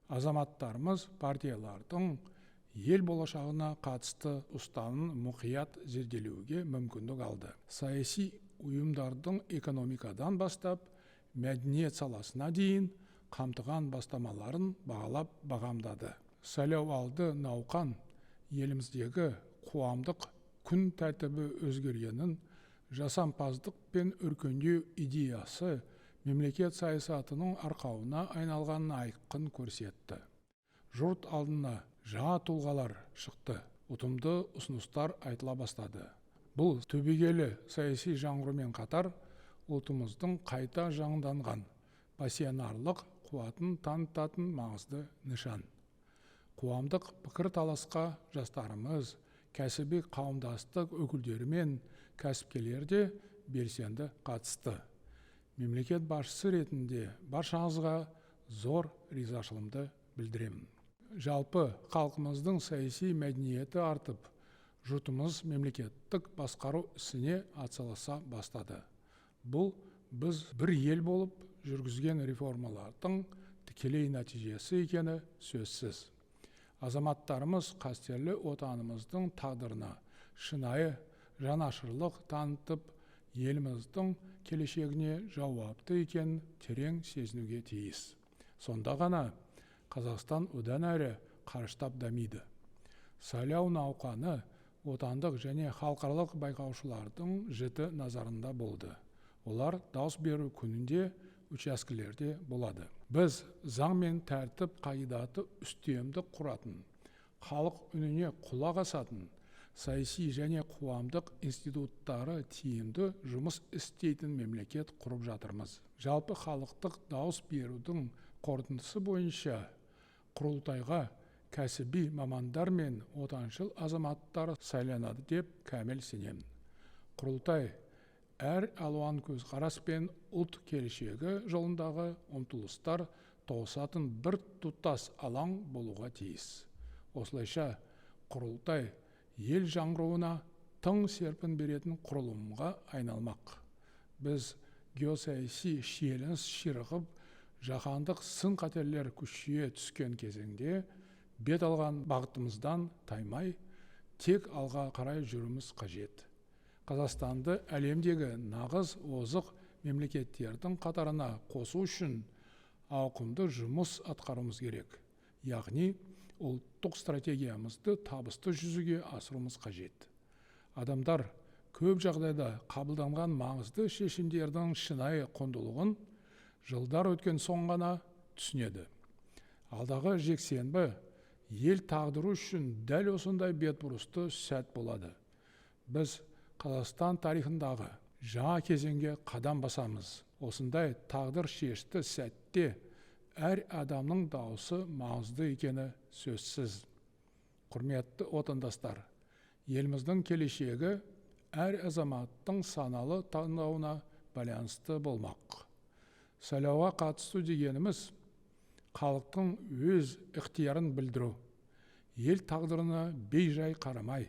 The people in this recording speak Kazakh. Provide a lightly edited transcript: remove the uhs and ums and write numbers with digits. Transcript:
Азаматтарымыз партиялардың ел болашағына қатысты ұстанымын мұқият зерделеуге мүмкіндік алды. Саяси ұйымдардың экономикадан бастап мәдениет саласына дейін қамтыған бастамаларын бағалап бағамдады. Сайлауалды науқан еліміздегі қоғамдық күн тәртібі өзгергенін, жасампаздық пен өркендеу идеясы мемлекет саясатының арқауына айналғанын айқын көрсетті. Жұрт алдына жаңа тұлғалар шықты, ұтымды ұсыныстар айтыла бастады. Бұл түбегейлі саяси жаңғырумен қатар ұлтымыздың қайта жаңданған пассионарлық қуатын танытатын маңызды нышан. Қоғамдық пікір таласқа жастарымыз, кәсіби қауымдастық өкілдері мен кәсіпкерлер де белсенді қатысты. Мемлекет басшысы ретінде баршаңызға зор ризашылығымды білдіремін. Жалпы халқымыздың саяси мәдениеті артып, жұртымыз мемлекеттік басқару ісіне атсалыса бастады. Бұл біз бір ел болып жүргізген реформалардың тікелей нәтижесі екені сөзсіз. Азаматтарымыз қастерлі отанымыздың тағдырына шынайы жанашырлық танытып, еліміздің келешегіне жауапты екенін терең сезінуге тиіс. Сонда ғана Қазақстан одан әрі қарыштап дамиды. Сайлау науқаны отандық және халықаралық байқаушылардың жіті назарында болды. Олар дауыс беру күнінде учаскелерде болады. Біз заң мен тәртіп қағидаты үстемдік құратын, халық үніне құлақ асатын, саяси және қоғамдық институттары тиімді жұмыс істейтін мемлекет құрып жатырмыз. Жалпы халықтық дауыс берудің қорытындысы бойынша құрылтайға кәсіби мамандар мен отаншыл азаматтар сайланады деп кәміл сенемін. Құрылтай әр алуан көзқарас пен ұлт келешегі жолындағы ұмтылыстар тоғысатын бір тұтас алаң болуға тиіс. Осылайша құрылтай ел жаңғыруына тың серпін беретін құрылымға айналмақ. Біз геосаяси шиеленіс ширығып, жаһандық сын-қатерлер күшейе түскен кезеңде бет алған бағытымыздан таймай, тек алға қарай жүруіміз қажет. Қазақстанды әлемдегі нағыз озық мемлекеттердің қатарына қосу үшін ауқымды жұмыс атқаруымыз керек. Яғни, ұлттық стратегиямызды табысты жүзеге асыруымыз қажет. Адамдар көп жағдайда қабылданған маңызды шешімдердің шынайы құндылығын жылдар өткен соң ғана түсінеді. Алдағы жексенбі ел тағдыры үшін дәл осындай бетбұрысты сәт болады. Біз Қазақстан тарихындағы жаңа кезеңге қадам басамыз. Осындай тағдыр шешті сәтте әр адамның дауысы маңызды екені сөзсіз. Құрметті отандастар, еліміздің келешегі әр азаматтың саналы таңдауына байланысты болмақ. Сайлауға қатысу дегеніміз халықтың өз ықтиярын білдіру. Ел тағдырына бейжай қарамай,